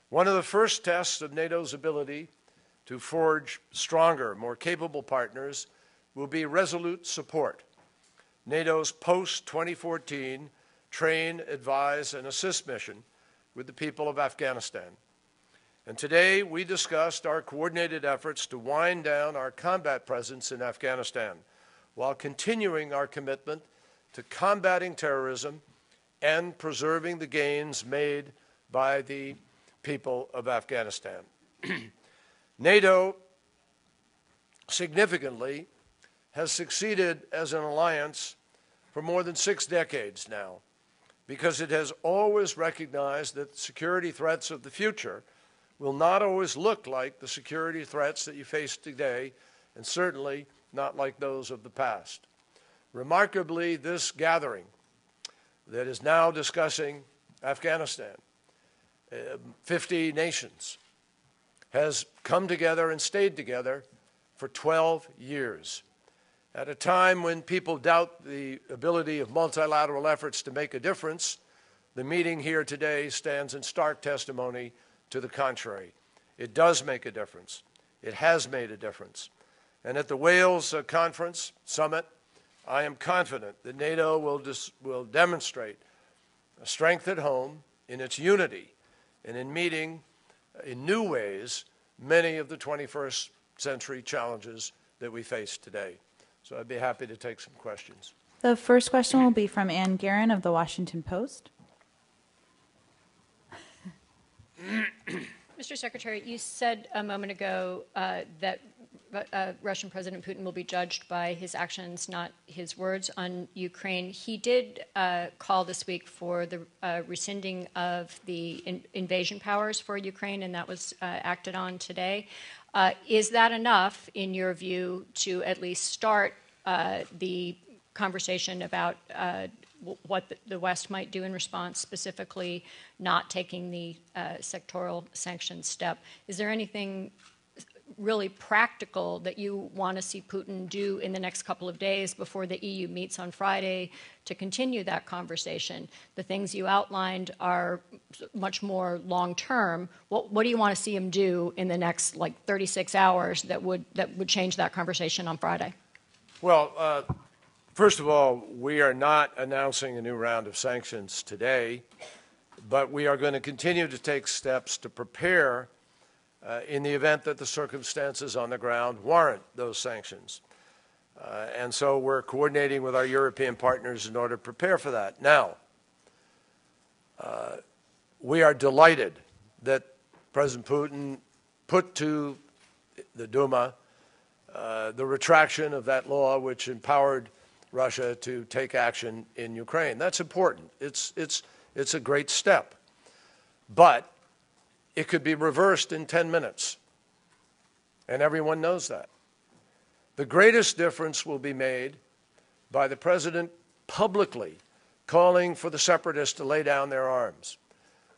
One of the first tests of NATO's ability to forge stronger, more capable partners will be resolute support. NATO's post-2014 train, advise, and assist mission with the people of Afghanistan. And today we discussed our coordinated efforts to wind down our combat presence in Afghanistan while continuing our commitment to combating terrorism and preserving the gains made by the people of Afghanistan. NATO significantly has succeeded as an alliance for more than 6 decades now, because it has always recognized that security threats of the future will not always look like the security threats that you face today, and certainly not like those of the past. Remarkably, this gathering that is now discussing Afghanistan, 50 nations, has come together and stayed together for 12 years. At a time when people doubt the ability of multilateral efforts to make a difference, the meeting here today stands in stark testimony to the contrary. It does make a difference. It has made a difference. And at the Wales Conference Summit, I am confident that NATO will demonstrate a strength at home in its unity and in meeting in new ways many of the 21st century challenges that we face today. So I'd be happy to take some questions. The first question will be from Ann Guerin of The Washington Post. Mr. Secretary, you said a moment ago that Russian President Putin will be judged by his actions, not his words, on Ukraine. He did call this week for the rescinding of the invasion powers for Ukraine, and that was acted on today. Is that enough, in your view, to at least start the conversation about what the West might do in response, specifically not taking the sectoral sanctions step? Is there anything really practical that you want to see Putin do in the next couple of days before the EU meets on Friday to continue that conversation? The things you outlined are much more long-term. What do you want to see him do in the next 36 hours that would change that conversation on Friday? Well, first of all, we are not announcing a new round of sanctions today, but we are going to continue to take steps to prepare in the event that the circumstances on the ground warrant those sanctions. And so we're coordinating with our European partners in order to prepare for that. Now, we are delighted that President Putin put to the Duma the retraction of that law which empowered Russia to take action in Ukraine. That's important. It's a great step. But it could be reversed in 10 minutes, and everyone knows that. The greatest difference will be made by the President publicly calling for the separatists to lay down their arms,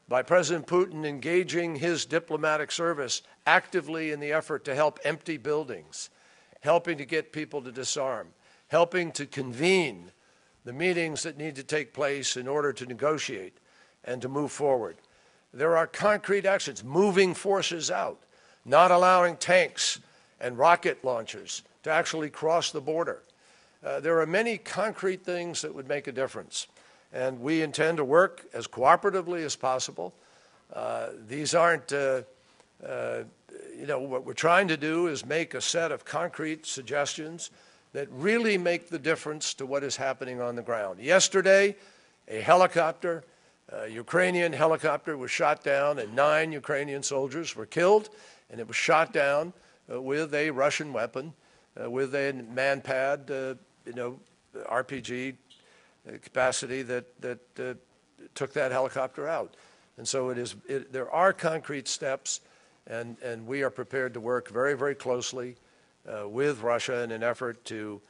by President Putin engaging his diplomatic service actively in the effort to help empty buildings, helping to get people to disarm, helping to convene the meetings that need to take place in order to negotiate and to move forward. There are concrete actions, moving forces out, not allowing tanks and rocket launchers to actually cross the border. There are many concrete things that would make a difference, and we intend to work as cooperatively as possible. These aren't, what we're trying to do is make a set of concrete suggestions that really make the difference to what is happening on the ground. Yesterday, a helicopter, Ukrainian helicopter, was shot down, and 9 Ukrainian soldiers were killed, and it was shot down with a Russian weapon, with a man-pad, RPG capacity that took that helicopter out. And so there are concrete steps, and we are prepared to work very, very closely with Russia in an effort to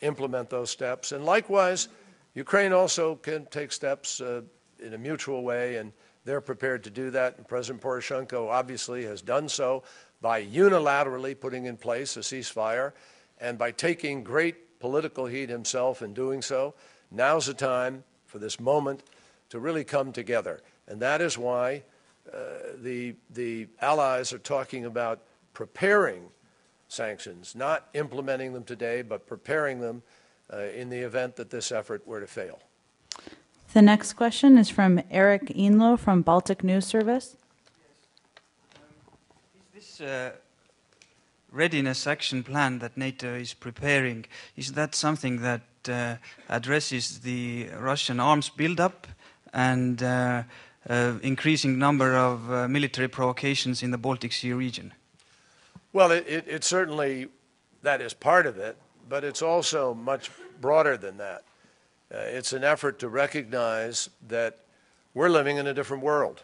implement those steps. And likewise, Ukraine also can take steps in a mutual way, and they're prepared to do that. And President Poroshenko obviously has done so by unilaterally putting in place a ceasefire and by taking great political heat himself in doing so. Now's the time for this moment to really come together. And that is why the allies are talking about preparing sanctions, not implementing them today, but preparing them in the event that this effort were to fail. The next question is from Eric Inlo from Baltic News Service. Is this readiness action plan that NATO is preparing, is that something that addresses the Russian arms buildup and increasing number of military provocations in the Baltic Sea region? Well, it certainly, that is part of it, but it's also much broader than that. It's an effort to recognize that we're living in a different world.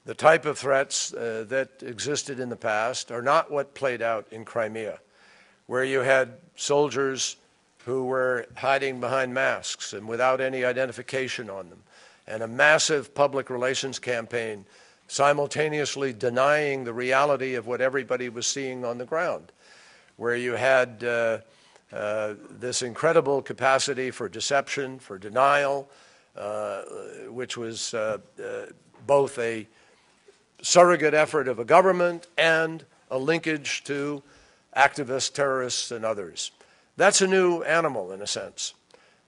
The type of threats that existed in the past are not what played out in Crimea, where you had soldiers who were hiding behind masks and without any identification on them, and a massive public relations campaign simultaneously denying the reality of what everybody was seeing on the ground, where you had this incredible capacity for deception, for denial, which was both a surrogate effort of a government and a linkage to activists, terrorists, and others. That's a new animal, in a sense.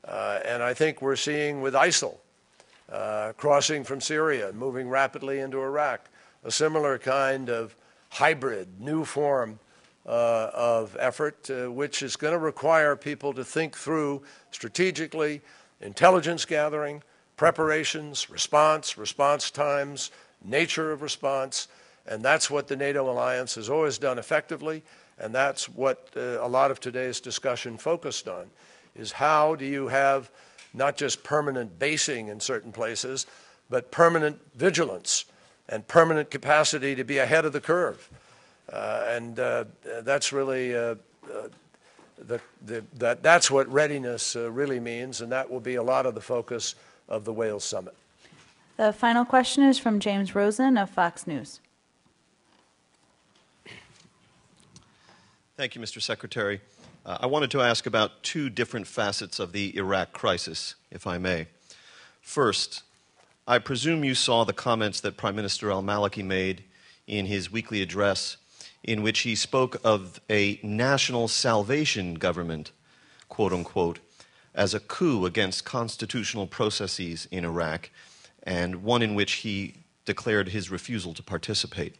And I think we're seeing with ISIL crossing from Syria and moving rapidly into Iraq, a similar kind of hybrid, new form of effort, which is going to require people to think through strategically intelligence gathering, preparations, response times, nature of response, and that's what the NATO alliance has always done effectively, and that's what a lot of today's discussion focused on, is how do you have not just permanent basing in certain places, but permanent vigilance and permanent capacity to be ahead of the curve. That's really, that's what readiness really means, and that will be a lot of the focus of the Wales Summit. The final question is from James Rosen of Fox News. Thank you, Mr. Secretary. I wanted to ask about two different facets of the Iraq crisis, if I may. First, I presume you saw the comments that Prime Minister al-Maliki made in his weekly address, in which he spoke of a national salvation government, quote unquote, as a coup against constitutional processes in Iraq, and one in which he declared his refusal to participate.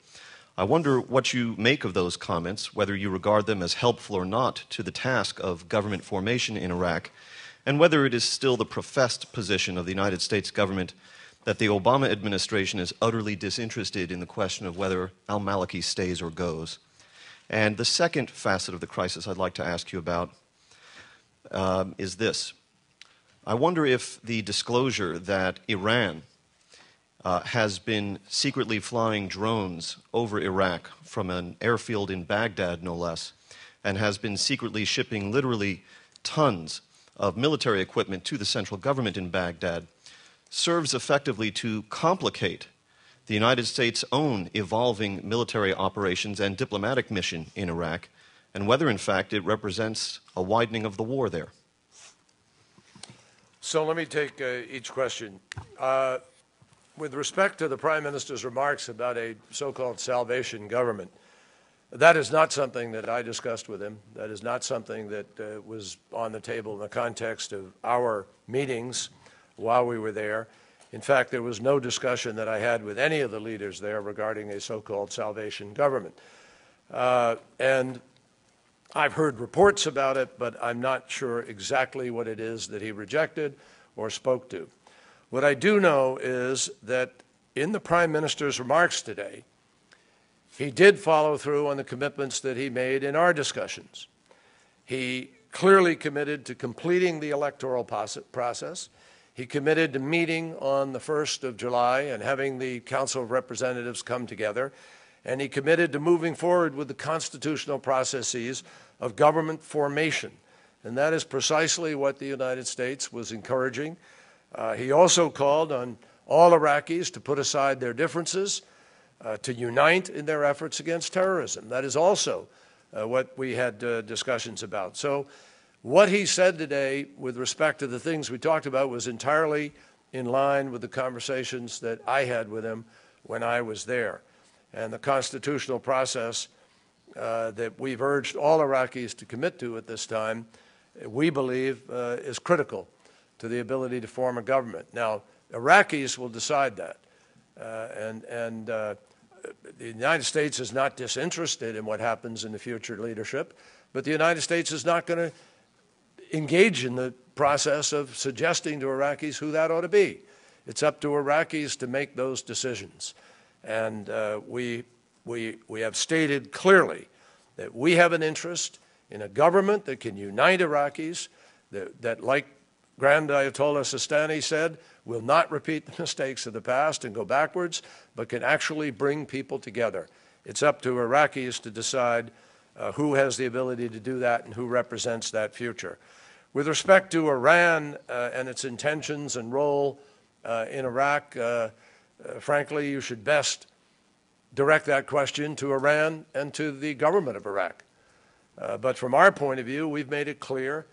I wonder what you make of those comments, whether you regard them as helpful or not to the task of government formation in Iraq, and whether it is still the professed position of the United States government that the Obama administration is utterly disinterested in the question of whether al-Maliki stays or goes. And the second facet of the crisis I'd like to ask you about is this. I wonder if the disclosure that Iran has been secretly flying drones over Iraq from an airfield in Baghdad, no less, and has been secretly shipping literally tons of military equipment to the central government in Baghdad, serves effectively to complicate the United States' own evolving military operations and diplomatic mission in Iraq, and whether, in fact, it represents a widening of the war there. So let me take each question. With respect to the Prime Minister's remarks about a so-called salvation government, that is not something that I discussed with him. That is not something that was on the table in the context of our meetings while we were there. In fact, there was no discussion that I had with any of the leaders there regarding a so-called salvation government. And I've heard reports about it, but I'm not sure exactly what it is that he rejected or spoke to. What I do know is that in the Prime Minister's remarks today, he did follow through on the commitments that he made in our discussions. He clearly committed to completing the electoral process. He committed to meeting on the 1st of July and having the Council of Representatives come together. And he committed to moving forward with the constitutional processes of government formation. And that is precisely what the United States was encouraging. He also called on all Iraqis to put aside their differences, to unite in their efforts against terrorism. That is also what we had discussions about. So what he said today with respect to the things we talked about was entirely in line with the conversations that I had with him when I was there. And the constitutional process that we've urged all Iraqis to commit to at this time, we believe is critical to the ability to form a government. Now, Iraqis will decide that. The United States is not disinterested in what happens in the future leadership, but the United States is not going to engage in the process of suggesting to Iraqis who that ought to be. It's up to Iraqis to make those decisions. And we have stated clearly that we have an interest in a government that can unite Iraqis, that like Grand Ayatollah Sistani said, will not repeat the mistakes of the past and go backwards, but can actually bring people together. It's up to Iraqis to decide who has the ability to do that and who represents that future. With respect to Iran and its intentions and role in Iraq, frankly, you should best direct that question to Iran and to the government of Iraq. But from our point of view, we've made it clear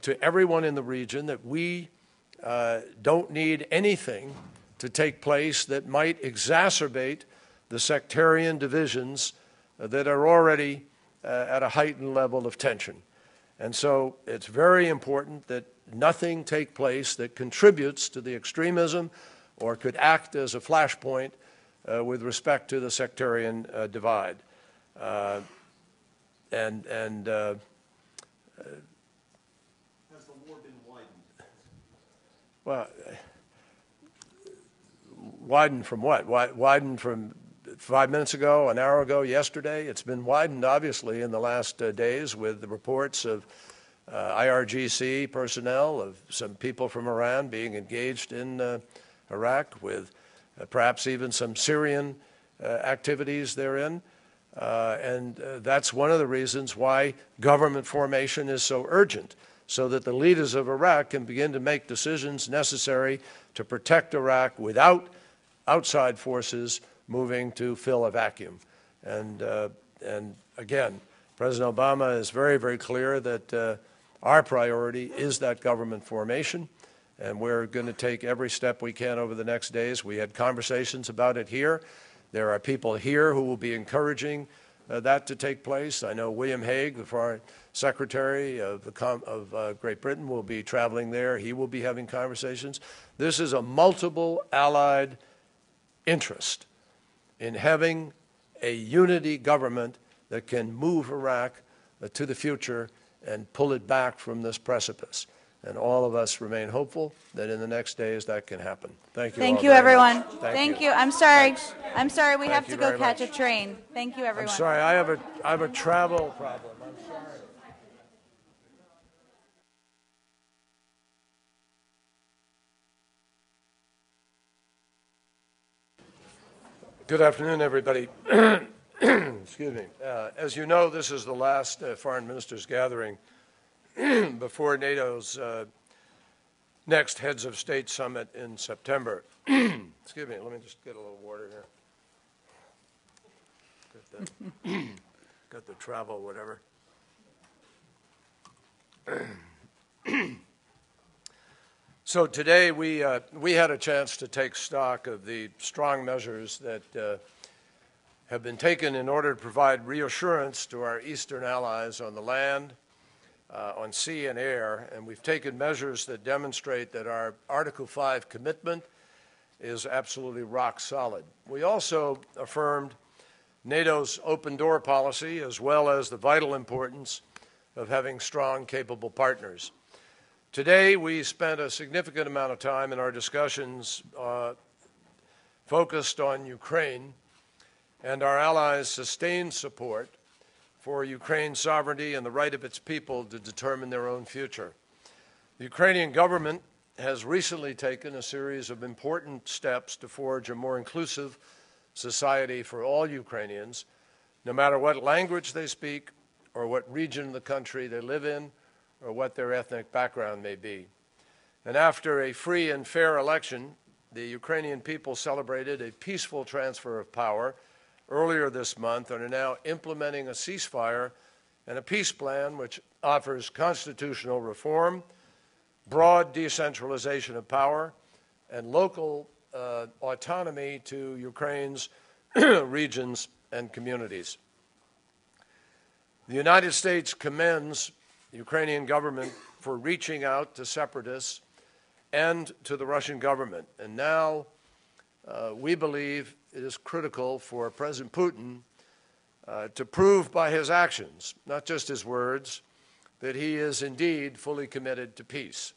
to everyone in the region that we don't need anything to take place that might exacerbate the sectarian divisions that are already at a heightened level of tension. And so it's very important that nothing take place that contributes to the extremism or could act as a flashpoint with respect to the sectarian divide. Has the war been widened? Well, widened from what? Widened from 5 minutes ago, an hour ago, yesterday? It's been widened, obviously, in the last days with the reports of IRGC personnel, of some people from Iran being engaged in Iraq, with perhaps even some Syrian activities therein. That's one of the reasons why government formation is so urgent, so that the leaders of Iraq can begin to make decisions necessary to protect Iraq without outside forces moving to fill a vacuum. And again, President Obama is very, very clear that our priority is that government formation, and we're going to take every step we can over the next days. We had conversations about it here. There are people here who will be encouraging that to take place. I know William Hague, the Foreign Secretary of Great Britain, will be traveling there. He will be having conversations. This is a multiple allied interest in having a unity government that can move Iraq to the future and pull it back from this precipice. And all of us remain hopeful that in the next days that can happen. Thank you. Thank you, everyone. Thank you. I'm sorry. Thanks. I'm sorry. We have to go catch much. a train. Thank you, everyone. I'm sorry. I have a travel problem. I'm sorry. Good afternoon, everybody. Excuse me. As you know, this is the last foreign ministers gathering before NATO's next Heads of State Summit in September. Excuse me, let me just get a little water here. Got the travel, whatever. So today we had a chance to take stock of the strong measures that have been taken in order to provide reassurance to our Eastern allies on the land, on sea and air, and we've taken measures that demonstrate that our Article 5 commitment is absolutely rock solid. We also affirmed NATO's open door policy, as well as the vital importance of having strong, capable partners. Today, we spent a significant amount of time in our discussions focused on Ukraine and our allies' sustained support for Ukraine's sovereignty and the right of its people to determine their own future. The Ukrainian government has recently taken a series of important steps to forge a more inclusive society for all Ukrainians, no matter what language they speak or what region of the country they live in or what their ethnic background may be. And after a free and fair election, the Ukrainian people celebrated a peaceful transfer of power earlier this month and are now implementing a ceasefire and a peace plan which offers constitutional reform, broad decentralization of power, and local autonomy to Ukraine's regions and communities. The United States commends the Ukrainian government for reaching out to separatists and to the Russian government. And now we believe it is critical for President Putin to prove by his actions, not just his words, that he is indeed fully committed to peace.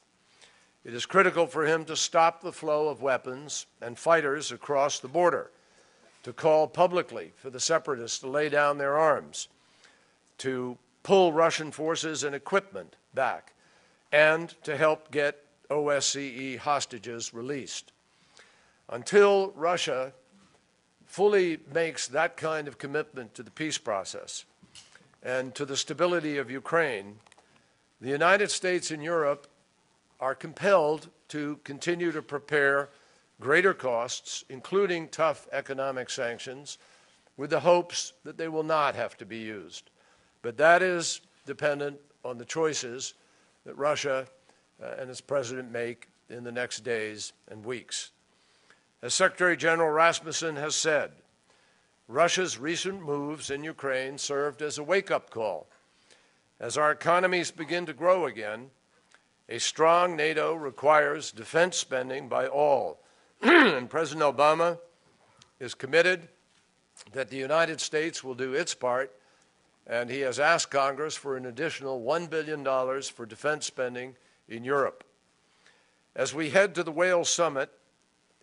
It is critical for him to stop the flow of weapons and fighters across the border, to call publicly for the separatists to lay down their arms, to pull Russian forces and equipment back, and to help get OSCE hostages released. Until Russia fully makes that kind of commitment to the peace process and to the stability of Ukraine, the United States and Europe are compelled to continue to prepare greater costs, including tough economic sanctions, with the hopes that they will not have to be used. But that is dependent on the choices that Russia and its president make in the next days and weeks. As Secretary General Rasmussen has said, Russia's recent moves in Ukraine served as a wake-up call. As our economies begin to grow again, a strong NATO requires defense spending by all. And President Obama is committed that the United States will do its part, and he has asked Congress for an additional $1 billion for defense spending in Europe. As we head to the Wales summit,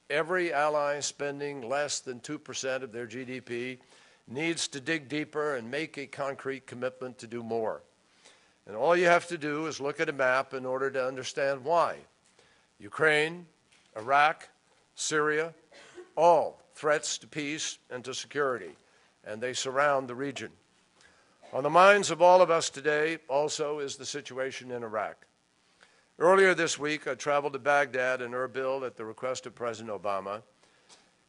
every ally spending less than 2% of their GDP needs to dig deeper and make a concrete commitment to do more. And all you have to do is look at a map in order to understand why. Ukraine, Iraq, Syria, all threats to peace and to security, and they surround the region. On the minds of all of us today also is the situation in Iraq. Earlier this week, I traveled to Baghdad and Erbil at the request of President Obama,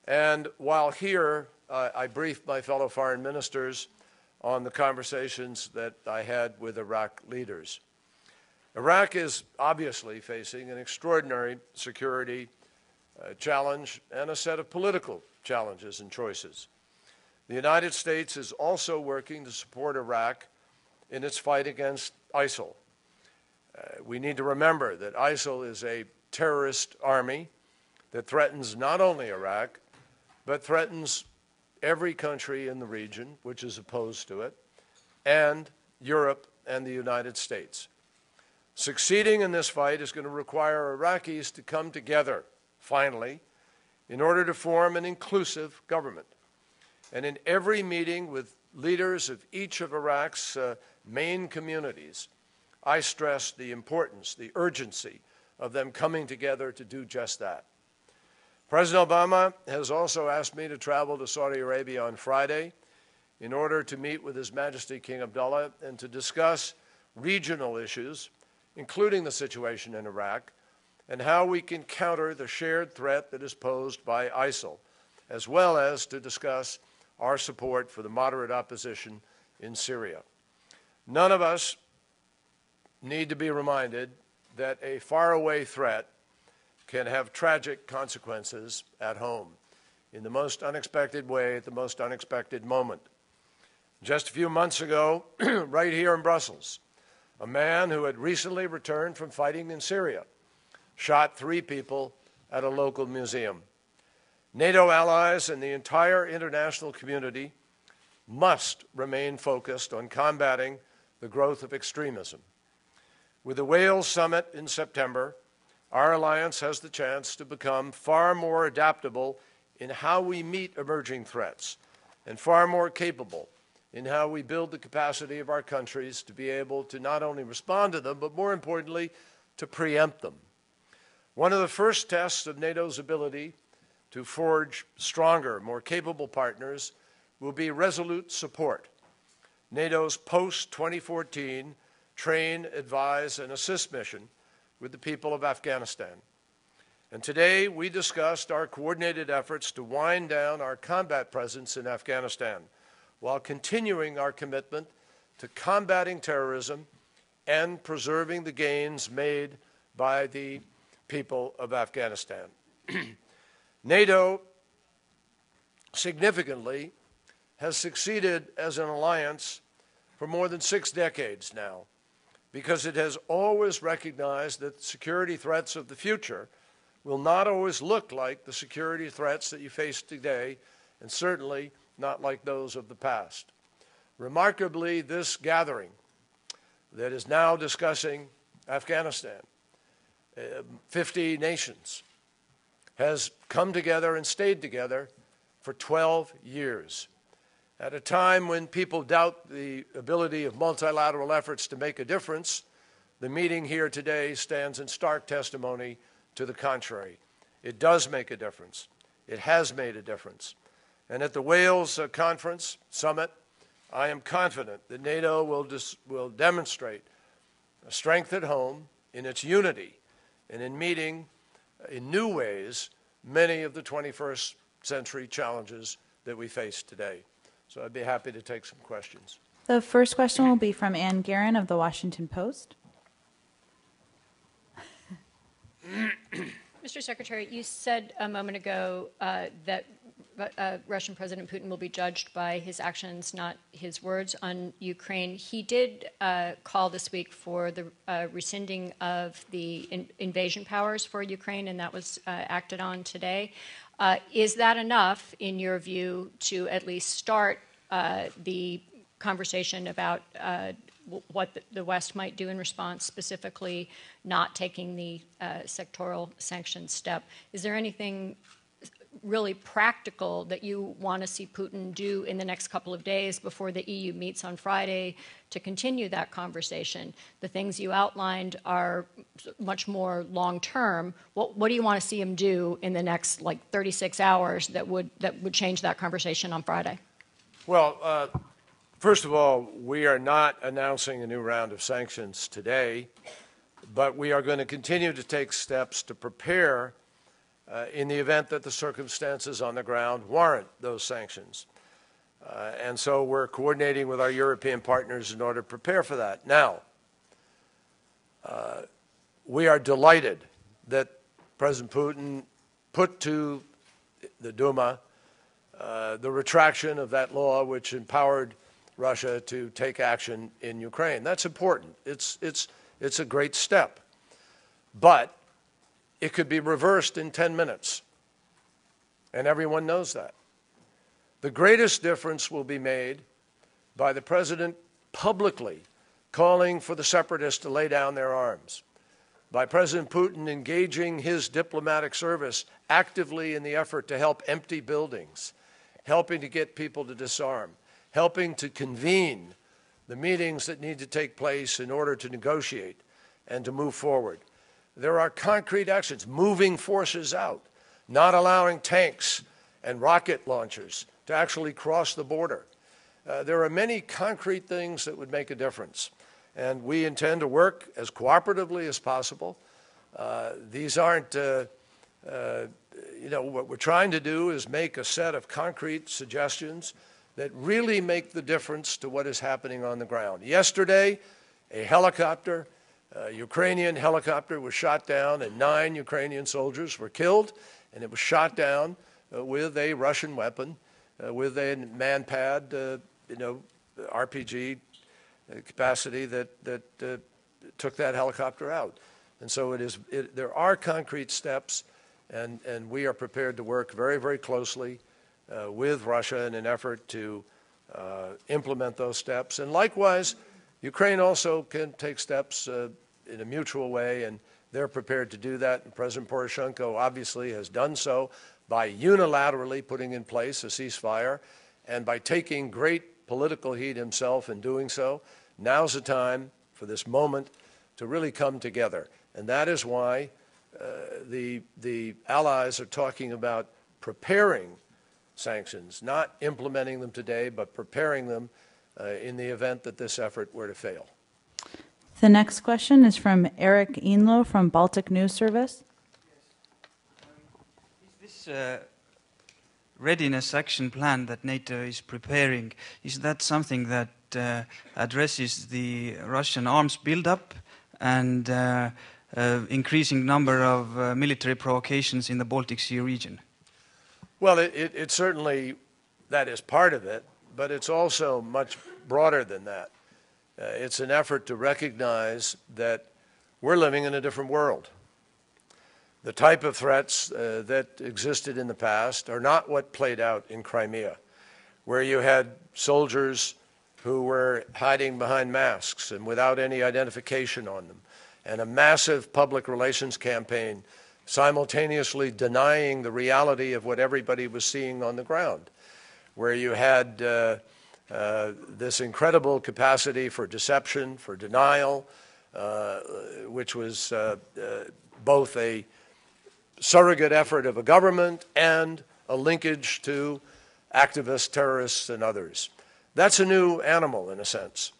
and while here, I briefed my fellow foreign ministers on the conversations that I had with Iraq leaders. Iraq is obviously facing an extraordinary security challenge and a set of political challenges and choices. The United States is also working to support Iraq in its fight against ISIL. We need to remember that ISIL is a terrorist army that threatens not only Iraq, but threatens every country in the region which is opposed to it, and Europe and the United States. Succeeding in this fight is going to require Iraqis to come together, finally, in order to form an inclusive government. And in every meeting with leaders of each of Iraq's main communities, I stress the importance, the urgency of them coming together to do just that. President Obama has also asked me to travel to Saudi Arabia on Friday in order to meet with His Majesty King Abdullah and to discuss regional issues, including the situation in Iraq, and how we can counter the shared threat that is posed by ISIL, as well as to discuss our support for the moderate opposition in Syria. None of us need to be reminded that a faraway threat can have tragic consequences at home in the most unexpected way at the most unexpected moment. Just a few months ago, right here in Brussels, a man who had recently returned from fighting in Syria shot 3 people at a local museum. NATO allies and the entire international community must remain focused on combating the growth of extremism. With the Wales summit in September, our alliance has the chance to become far more adaptable in how we meet emerging threats and far more capable in how we build the capacity of our countries to be able to not only respond to them, but more importantly, to preempt them. One of the first tests of NATO's ability to forge stronger, more capable partners will be resolute support. NATO's post-2014 train, advise, and assist mission with the people of Afghanistan. And today we discussed our coordinated efforts to wind down our combat presence in Afghanistan while continuing our commitment to combating terrorism and preserving the gains made by the people of Afghanistan. NATO significantly has succeeded as an alliance for more than 6 decades now, because it has always recognized that security threats of the future will not always look like the security threats that you face today, and certainly not like those of the past. Remarkably, this gathering that is now discussing Afghanistan, 50 nations, has come together and stayed together for 12 years. At a time when people doubt the ability of multilateral efforts to make a difference, the meeting here today stands in stark testimony to the contrary. It does make a difference. It has made a difference. And at the Wales Conference Summit, I am confident that NATO will demonstrate a strength at home in its unity and in meeting in new ways many of the 21st century challenges that we face today. So I'd be happy to take some questions. The first question will be from Ann Guerin of The Washington Post. Mr. Secretary, you said a moment ago that Russian President Putin will be judged by his actions, not his words, on Ukraine. He did call this week for the rescinding of the invasion powers for Ukraine, and that was acted on today. Is that enough, in your view, to at least start the conversation about what the West might do in response, specifically not taking the sectoral sanctions step? Is there anything really practical that you want to see Putin do in the next couple of days before the EU meets on Friday to continue that conversation? The things you outlined are much more long-term. What do you want to see him do in the next, 36 hours that would change that conversation on Friday? Well, first of all, we are not announcing a new round of sanctions today, but we are going to continue to take steps to prepare in the event that the circumstances on the ground warrant those sanctions. And so we're coordinating with our European partners in order to prepare for that. Now, we are delighted that President Putin put to the Duma the retraction of that law which empowered Russia to take action in Ukraine. That's important. It's a great step. But it could be reversed in 10 minutes, and everyone knows that. The greatest difference will be made by the President publicly calling for the separatists to lay down their arms, by President Putin engaging his diplomatic service actively in the effort to help empty buildings, helping to get people to disarm, helping to convene the meetings that need to take place in order to negotiate and to move forward. There are concrete actions, moving forces out, not allowing tanks and rocket launchers to actually cross the border. There are many concrete things that would make a difference, and we intend to work as cooperatively as possible. These aren't, what we're trying to do is make a set of concrete suggestions that really make the difference to what is happening on the ground. Yesterday, a helicopter, Ukrainian helicopter, was shot down, and 9 Ukrainian soldiers were killed, and it was shot down with a Russian weapon, with a Manpad, RPG capacity that took that helicopter out. And so there are concrete steps, and we are prepared to work very, very closely with Russia in an effort to implement those steps. And likewise, Ukraine also can take steps in a mutual way, and they're prepared to do that. And President Poroshenko obviously has done so by unilaterally putting in place a ceasefire and by taking great political heat himself in doing so. Now's the time for this moment to really come together. And that is why the allies are talking about preparing sanctions, not implementing them today, but preparing them in the event that this effort were to fail. The next question is from Eric Enlow from Baltic News Service. Is this readiness action plan that NATO is preparing, is that something that addresses the Russian arms buildup and increasing number of military provocations in the Baltic Sea region? Well, it certainly, that is part of it, but it's also much broader than that. It's an effort to recognize that we're living in a different world. The type of threats that existed in the past are not what played out in Crimea, where you had soldiers who were hiding behind masks and without any identification on them, and a massive public relations campaign simultaneously denying the reality of what everybody was seeing on the ground, where you had this incredible capacity for deception, for denial, which was both a surrogate effort of a government and a linkage to activists, terrorists, and others. That's a new animal, in a sense.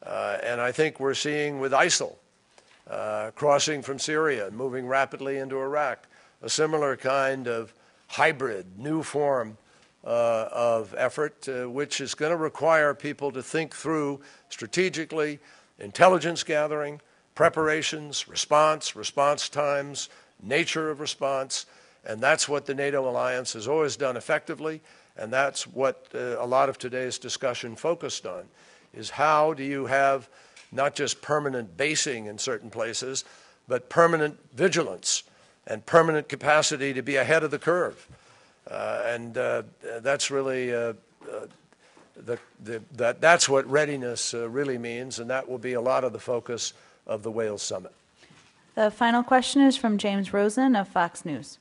And I think we're seeing with ISIL crossing from Syria and moving rapidly into Iraq, a similar kind of hybrid, new form of effort, which is going to require people to think through strategically, intelligence gathering, preparations, response times, nature of response, and that's what the NATO alliance has always done effectively, and that's what a lot of today's discussion focused on, is how do you have not just permanent basing in certain places, but permanent vigilance and permanent capacity to be ahead of the curve. And that's really, that's what readiness really means, and that will be a lot of the focus of the Wales Summit. The final question is from James Rosen of Fox News.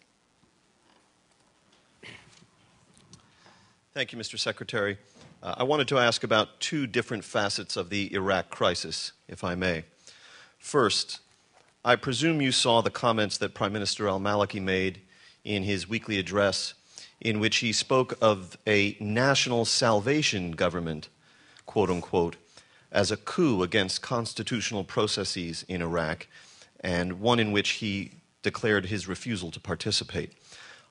Thank you, Mr. Secretary. I wanted to ask about two different facets of the Iraq crisis, if I may. First, I presume you saw the comments that Prime Minister al-Maliki made in his weekly address, in which he spoke of a national salvation government, quote unquote, as a coup against constitutional processes in Iraq, and one in which he declared his refusal to participate.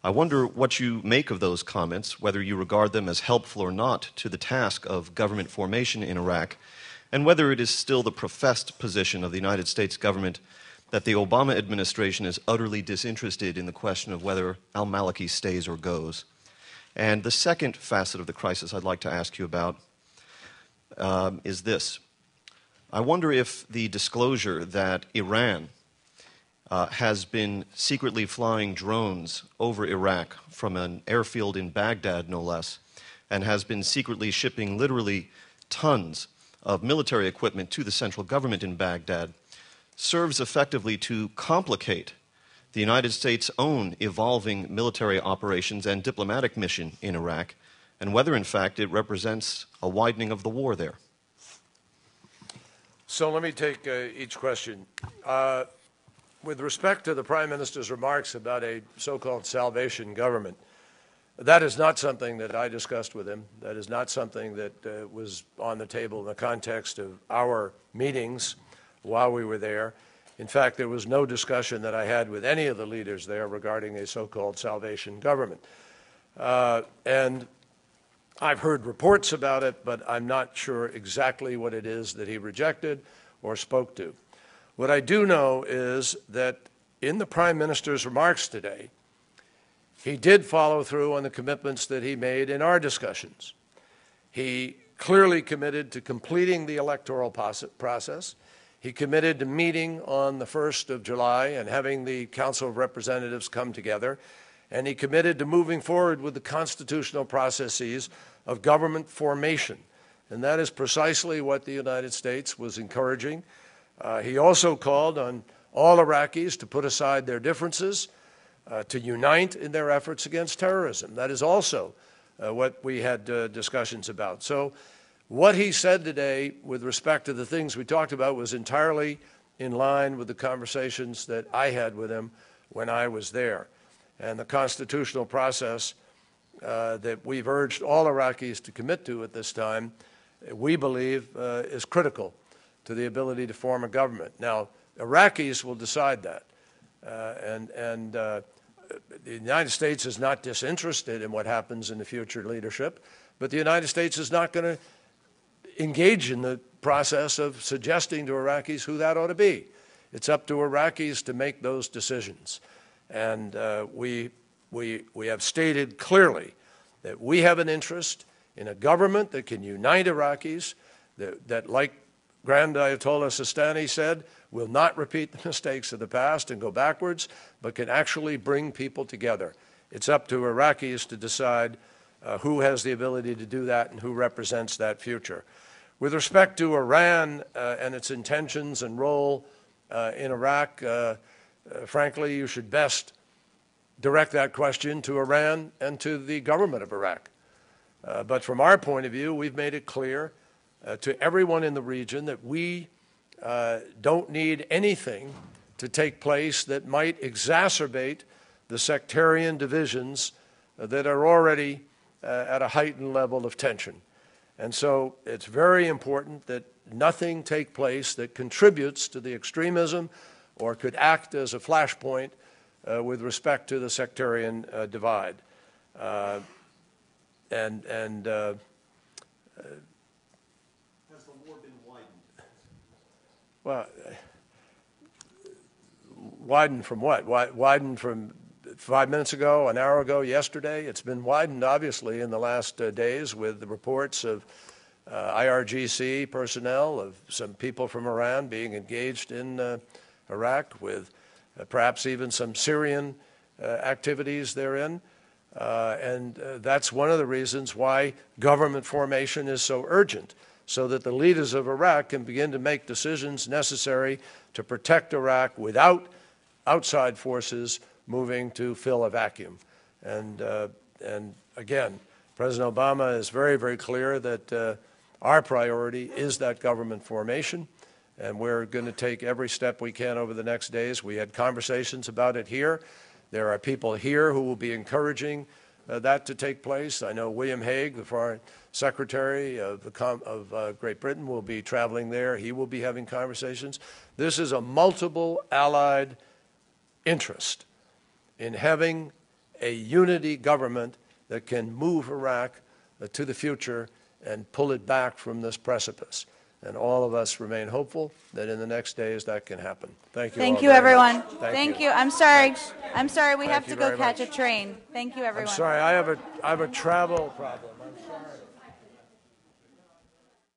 I wonder what you make of those comments, whether you regard them as helpful or not to the task of government formation in Iraq, and whether it is still the professed position of the United States government that the Obama administration is utterly disinterested in the question of whether al-Maliki stays or goes. And the second facet of the crisis I'd like to ask you about is this. I wonder if the disclosure that Iran has been secretly flying drones over Iraq from an airfield in Baghdad, no less, and has been secretly shipping literally tons of military equipment to the central government in Baghdad, serves effectively to complicate the United States' own evolving military operations and diplomatic mission in Iraq, and whether, in fact, it represents a widening of the war there. So let me take each question. With respect to the Prime Minister's remarks about a so-called salvation government, that is not something that I discussed with him. That is not something that was on the table in the context of our meetings while we were there. In fact, there was no discussion that I had with any of the leaders there regarding a so-called salvation government. And I've heard reports about it, but I'm not sure exactly what it is that he rejected or spoke to. What I do know is that in the Prime Minister's remarks today, he did follow through on the commitments that he made in our discussions. He clearly committed to completing the electoral process. He committed to meeting on the 1st of July and having the Council of Representatives come together. And he committed to moving forward with the constitutional processes of government formation. And that is precisely what the United States was encouraging. He also called on all Iraqis to put aside their differences, to unite in their efforts against terrorism. That is also what we had discussions about. So what he said today with respect to the things we talked about was entirely in line with the conversations that I had with him when I was there. And the constitutional process that we've urged all Iraqis to commit to at this time, we believe is critical to the ability to form a government. Now, Iraqis will decide that. The United States is not disinterested in what happens in the future leadership, but the United States is not going to engage in the process of suggesting to Iraqis who that ought to be. It's up to Iraqis to make those decisions. And we we have stated clearly that we have an interest in a government that can unite Iraqis, that like Grand Ayatollah Sistani said, will not repeat the mistakes of the past and go backwards, but can actually bring people together. It's up to Iraqis to decide who has the ability to do that and who represents that future. With respect to Iran and its intentions and role in Iraq, frankly, you should best direct that question to Iran and to the government of Iraq. But from our point of view, we've made it clear to everyone in the region that we don't need anything to take place that might exacerbate the sectarian divisions that are already at a heightened level of tension. And so it's very important that nothing take place that contributes to the extremism or could act as a flashpoint with respect to the sectarian divide. Has the war been widened? Well, widened from what? Widened from 5 minutes ago, an hour ago, yesterday? It's been widened, obviously, in the last days with the reports of IRGC personnel, of some people from Iran being engaged in Iraq, with perhaps even some Syrian activities therein. And that's one of the reasons why government formation is so urgent, so that the leaders of Iraq can begin to make decisions necessary to protect Iraq without outside forces moving to fill a vacuum. And again, President Obama is very, very clear that our priority is that government formation, and we're going to take every step we can over the next days. We had conversations about it here. There are people here who will be encouraging that to take place. I know William Hague, the Foreign Secretary of Great Britain, will be traveling there. He will be having conversations. This is a multiple allied interest in having a unity government that can move Iraq to the future and pull it back from this precipice. And all of us remain hopeful that in the next days that can happen. Thank you. Thank you, everyone. Thank you. I'm sorry. I'm sorry. We Thank have you to go very catch much. a train. Thank you, everyone. I'm sorry. I have a travel problem.